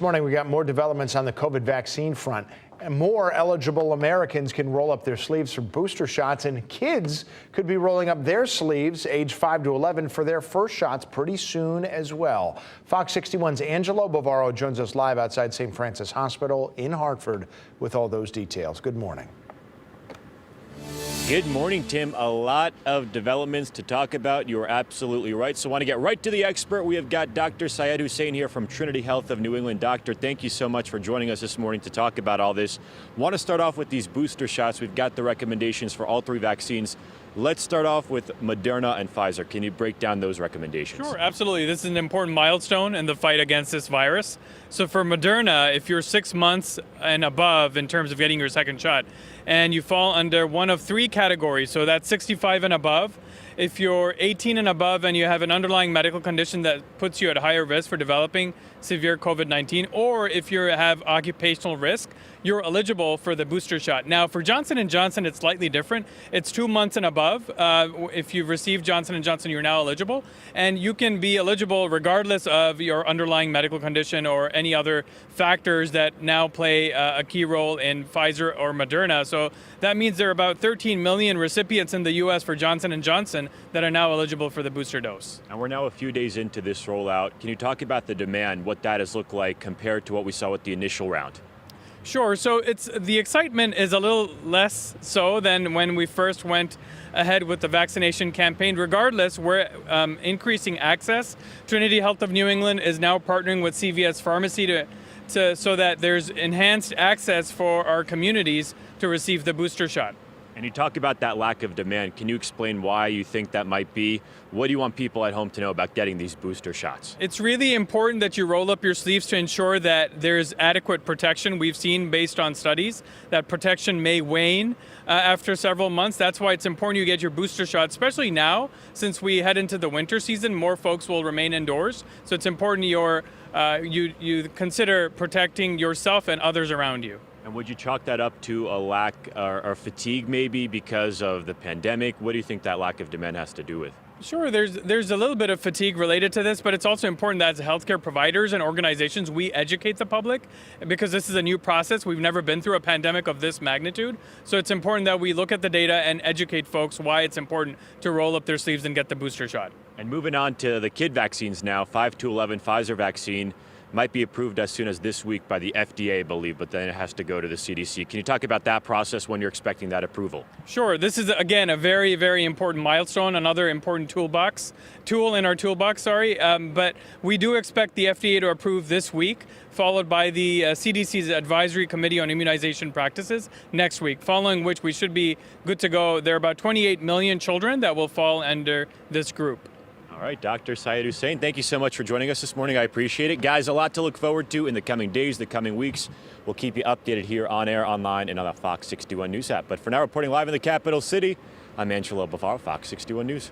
This morning, we got more developments on the COVID vaccine front. And more eligible Americans can roll up their sleeves for booster shots, and kids could be rolling up their sleeves, age 5 to 11, for their first shots pretty soon as well. Fox 61's Angelo Bavaro joins us live outside St. Francis Hospital in Hartford with all those details. Good morning. Good morning, Tim. A lot of developments to talk about. You are absolutely right. So I want to get right to the expert. We have got Dr. Syed Hussain here from Trinity Health of New England. Doctor, thank you so much for joining us this morning to talk about all this. Want to start off with these booster shots. We've got the recommendations for all three vaccines. Let's start off with Moderna and Pfizer. Can you break down those recommendations? Sure, absolutely. This is an important milestone in the fight against this virus. So for Moderna, if you're 6 months and above in terms of getting your second shot, and you fall under one of three categories, so that's 65 and above. If you're 18 and above and you have an underlying medical condition that puts you at higher risk for developing severe COVID-19, or if you have occupational risk, you're eligible for the booster shot. Now, for Johnson & Johnson, it's slightly different. It's 2 months and above. If you've received Johnson & Johnson, you're now eligible. And you can be eligible regardless of your underlying medical condition or any other factors that now play a key role in Pfizer or Moderna. So that means there are about 13 million recipients in the U.S. for Johnson & Johnson that are now eligible for the booster dose. And we're now a few days into this rollout. Can you talk about the demand, what that has looked like compared to what we saw with the initial round? Sure. So the excitement is a little less so than when we first went ahead with the vaccination campaign. Regardless, we're increasing access. Trinity Health of New England is now partnering with CVS Pharmacy so that there's enhanced access for our communities to receive the booster shot. And you talk about that lack of demand. Can you explain why you think that might be? What do you want people at home to know about getting these booster shots? It's really important that you roll up your sleeves to ensure that there's adequate protection. We've seen, based on studies, that protection may wane after several months. That's why it's important you get your booster shot, especially now, since we head into the winter season. More folks will remain indoors. So it's important you consider protecting yourself and others around you. And would you chalk that up to a lack or fatigue maybe because of the pandemic? What do you think that lack of demand has to do with? Sure, there's a little bit of fatigue related to this, but it's also important that as healthcare providers and organizations, we educate the public because this is a new process. We've never been through a pandemic of this magnitude. So it's important that we look at the data and educate folks why it's important to roll up their sleeves and get the booster shot. And moving on to the kid vaccines now, 5 to 11 Pfizer vaccine might be approved as soon as this week by the FDA, I believe, but then it has to go to the CDC. Can you talk about that process when you're expecting that approval? Sure. This is, again, a very, very important milestone, another important tool in our toolbox, but we do expect the FDA to approve this week, followed by the CDC's Advisory Committee on Immunization Practices next week, following which we should be good to go. There are about 28 million children that will fall under this group. All right, Dr. Syed Hussain, thank you so much for joining us this morning. I appreciate it. Guys, a lot to look forward to in the coming days, the coming weeks. We'll keep you updated here on air, online, and on the Fox 61 News app. But for now, reporting live in the capital city, I'm Angelo Bavaro, Fox 61 News.